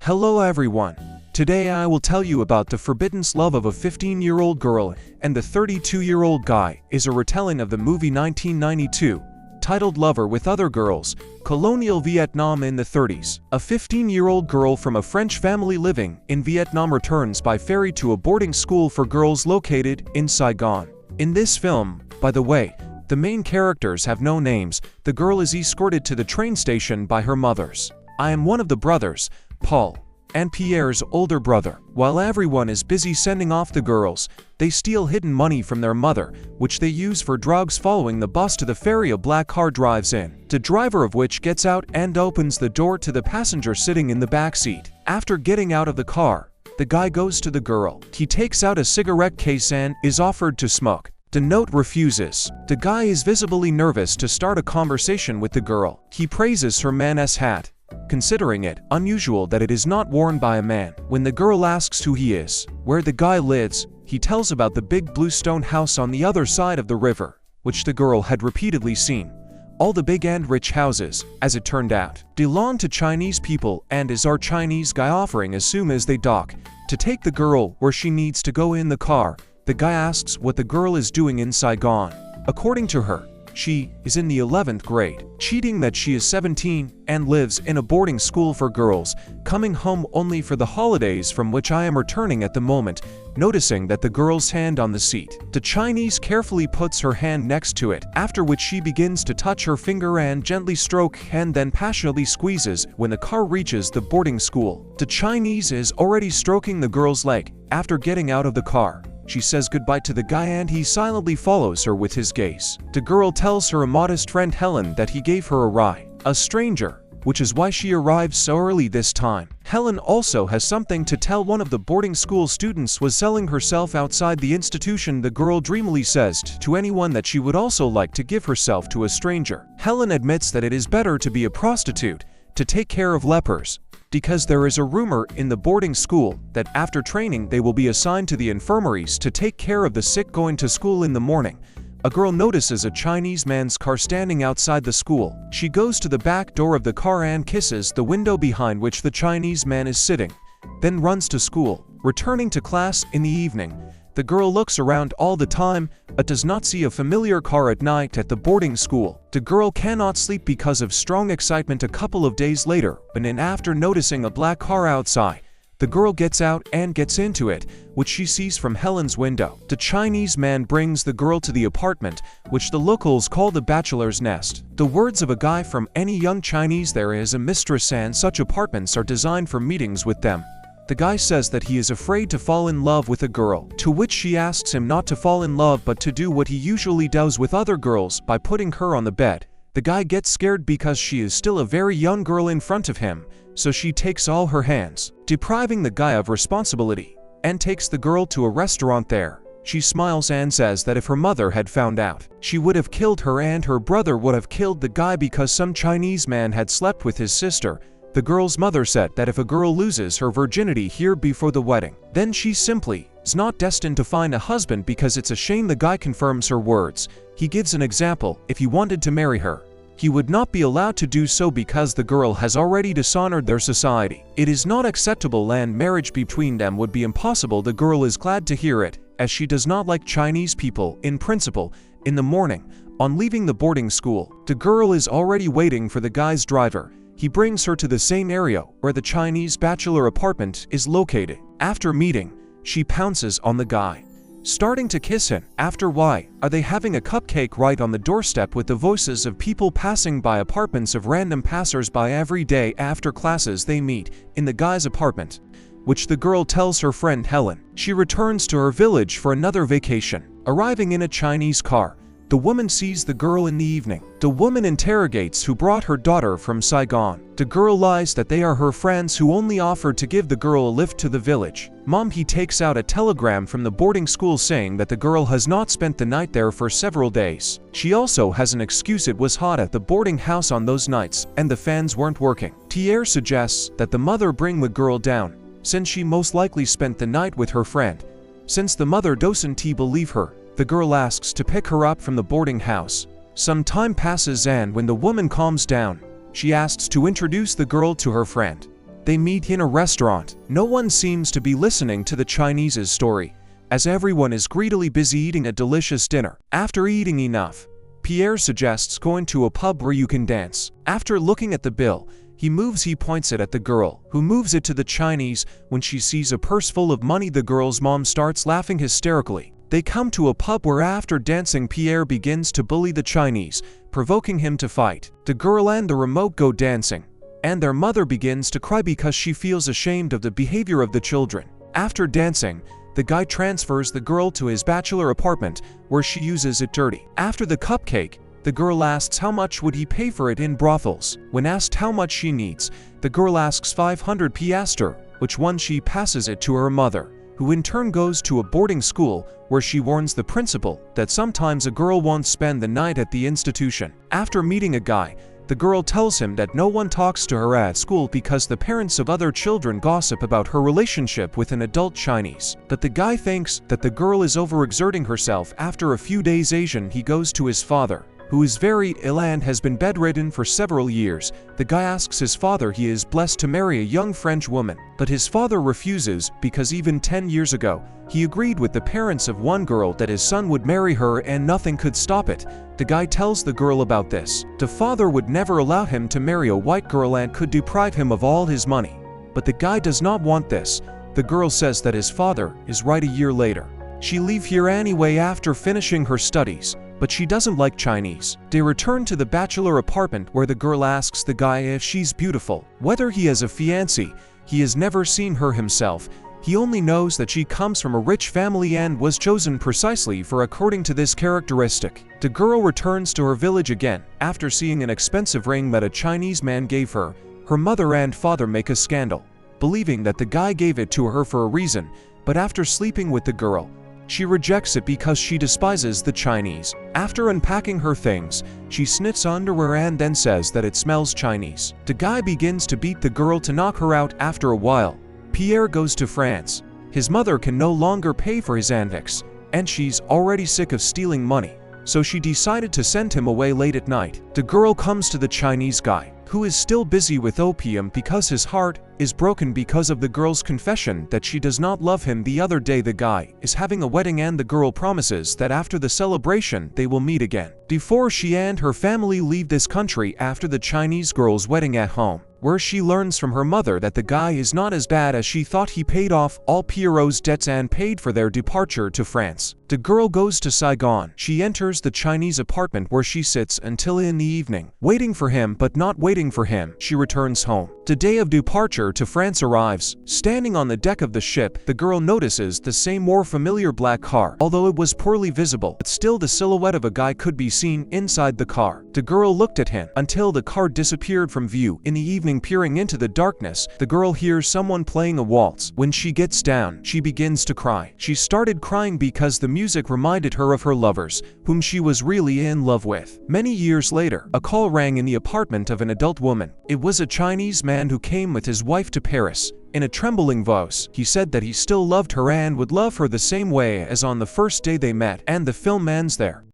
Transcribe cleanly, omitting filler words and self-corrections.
Hello everyone. Today I will tell you about The Forbidden Love of a 15-year-old girl and the 32-year-old guy is a retelling of the movie 1992, titled Lover with Other Girls, Colonial Vietnam in the 30s. A 15-year-old girl from a French family living in Vietnam returns by ferry to a boarding school for girls located in Saigon. In this film, by the way, the main characters have no names. The girl is escorted to the train station by her mothers. I am one of the brothers, Paul, and Pierre's older brother. While everyone is busy sending off the girls, they steal hidden money from their mother, which they use for drugs. Following the bus to the ferry, a black car drives in, the driver of which gets out and opens the door to the passenger sitting in the back seat. After getting out of the car, the guy goes to the girl. He takes out a cigarette case and is offered to smoke. The note refuses. The guy is visibly nervous to start a conversation with the girl. He praises her man's hat, considering it unusual that it is not worn by a man. When the girl asks who he is, where the guy lives, he tells about the big blue stone house on the other side of the river, which the girl had repeatedly seen. All the big and rich houses, as it turned out, belong to Chinese people, and is our Chinese guy offering as soon as they dock to take the girl where she needs to go. In the car, the guy asks what the girl is doing in Saigon. According to her, she is in the 11th grade, cheating that she is 17 and lives in a boarding school for girls, coming home only for the holidays, from which I am returning at the moment. Noticing that the girl's hand on the seat, the Chinese carefully puts her hand next to it, after which she begins to touch her finger and gently stroke and then passionately squeezes. When the car reaches the boarding school, the Chinese is already stroking the girl's leg. After getting out of the car, she says goodbye to the guy and he silently follows her with his gaze. The girl tells her immodest friend Helen that he gave her a ride, a stranger, which is why she arrived so early this time. Helen also has something to tell. One of the boarding school students was selling herself outside the institution. The girl dreamily says to anyone that she would also like to give herself to a stranger. Helen admits that it is better to be a prostitute to take care of lepers, because there is a rumor in the boarding school that after training they will be assigned to the infirmaries to take care of the sick. Going to school in the morning, a girl notices a Chinese man's car standing outside the school. She goes to the back door of the car and kisses the window behind which the Chinese man is sitting, then runs to school. Returning to class in the evening, the girl looks around all the time but does not see a familiar car at night at the boarding school. The girl cannot sleep because of strong excitement. A couple of days later, and after noticing a black car outside, the girl gets out and gets into it, which she sees from Helen's window. The Chinese man brings the girl to the apartment, which the locals call the bachelor's nest. The words of a guy from any young Chinese: there is a mistress and such apartments are designed for meetings with them. The guy says that he is afraid to fall in love with a girl, to which she asks him not to fall in love but to do what he usually does with other girls by putting her on the bed. The guy gets scared because she is still a very young girl in front of him, so she takes all her hands, depriving the guy of responsibility, and takes the girl to a restaurant. There, she smiles and says that if her mother had found out, she would have killed her and her brother would have killed the guy because some Chinese man had slept with his sister. The girl's mother said that if a girl loses her virginity here before the wedding, then she simply is not destined to find a husband because it's a shame. The guy confirms her words. He gives an example: if he wanted to marry her, he would not be allowed to do so because the girl has already dishonored their society. It is not acceptable and marriage between them would be impossible. The girl is glad to hear it, as she does not like Chinese people in principle. In the morning, on leaving the boarding school, the girl is already waiting for the guy's driver. He brings her to the same area where the Chinese bachelor apartment is located. After meeting, she pounces on the guy, starting to kiss him. After, why are they having a cupcake right on the doorstep with the voices of people passing by? Apartments of random passers-by every day. After classes they meet in the guy's apartment, which the girl tells her friend Helen. She returns to her village for another vacation. Arriving in a Chinese car, the woman sees the girl in the evening. The woman interrogates who brought her daughter from Saigon. The girl lies that they are her friends who only offered to give the girl a lift to the village. Mom, he takes out a telegram from the boarding school saying that the girl has not spent the night there for several days. She also has an excuse: it was hot at the boarding house on those nights and the fans weren't working. Pierre suggests that the mother bring the girl down, since she most likely spent the night with her friend. Since the mother doesn't believe her, the girl asks to pick her up from the boarding house. Some time passes and when the woman calms down, she asks to introduce the girl to her friend. They meet in a restaurant. No one seems to be listening to the Chinese's story, as everyone is greedily busy eating a delicious dinner. After eating enough, Pierre suggests going to a pub where you can dance. After looking at the bill, he points it at the girl, who moves it to the Chinese. When she sees a purse full of money, the girl's mom starts laughing hysterically. They come to a pub where after dancing, Pierre begins to bully the Chinese, provoking him to fight. The girl and the remote go dancing, and their mother begins to cry because she feels ashamed of the behavior of the children. After dancing, the guy transfers the girl to his bachelor apartment, where she uses it dirty. After the cupcake, the girl asks how much would he pay for it in brothels. When asked how much she needs, the girl asks 500 piastres, which one she passes it to her mother, who in turn goes to a boarding school where she warns the principal that sometimes a girl won't spend the night at the institution. After meeting a guy, the girl tells him that no one talks to her at school because the parents of other children gossip about her relationship with an adult Chinese. But the guy thinks that the girl is overexerting herself. After a few days he goes to his father, who is very ill and has been bedridden for several years. The guy asks his father he is blessed to marry a young French woman, but his father refuses because even 10 years ago, he agreed with the parents of one girl that his son would marry her and nothing could stop it. The guy tells the girl about this. The father would never allow him to marry a white girl and could deprive him of all his money. But the guy does not want this. The girl says that his father is right. A year later, she leaves here anyway after finishing her studies, but she doesn't like Chinese. They return to the bachelor apartment where the girl asks the guy if she's beautiful, whether he has a fiancée. He has never seen her himself. He only knows that she comes from a rich family and was chosen precisely for according to this characteristic. The girl returns to her village again. After seeing an expensive ring that a Chinese man gave her, her mother and father make a scandal, believing that the guy gave it to her for a reason, but after sleeping with the girl, she rejects it because she despises the Chinese. After unpacking her things, she sniffs underwear and then says that it smells Chinese. The guy begins to beat the girl to knock her out. After a while, Pierre goes to France. His mother can no longer pay for his antics, and she's already sick of stealing money, so she decided to send him away late at night. The girl comes to the Chinese guy, who is still busy with opium because his heart is broken because of the girl's confession that she does not love him. The other day, the guy is having a wedding and the girl promises that after the celebration they will meet again. Before she and her family leave this country after the Chinese girl's wedding at home, where she learns from her mother that the guy is not as bad as she thought. He paid off all Pierrot's debts and paid for their departure to France. The girl goes to Saigon. She enters the Chinese apartment where she sits until in the evening, waiting for him but not waiting for him. She returns home. The day of departure to France arrives. Standing on the deck of the ship, the girl notices the same more familiar black car. Although it was poorly visible, but still the silhouette of a guy could be seen inside the car. The girl looked at him until the car disappeared from view. In the evening, peering into the darkness, the girl hears someone playing a waltz. When she gets down, she begins to cry. She started crying because the music reminded her of her lovers, whom she was really in love with. Many years later, a call rang in the apartment of an adult woman. It was a Chinese man who came with his wife to Paris. In a trembling voice, he said that he still loved her and would love her the same way as on the first day they met, and the film ends there.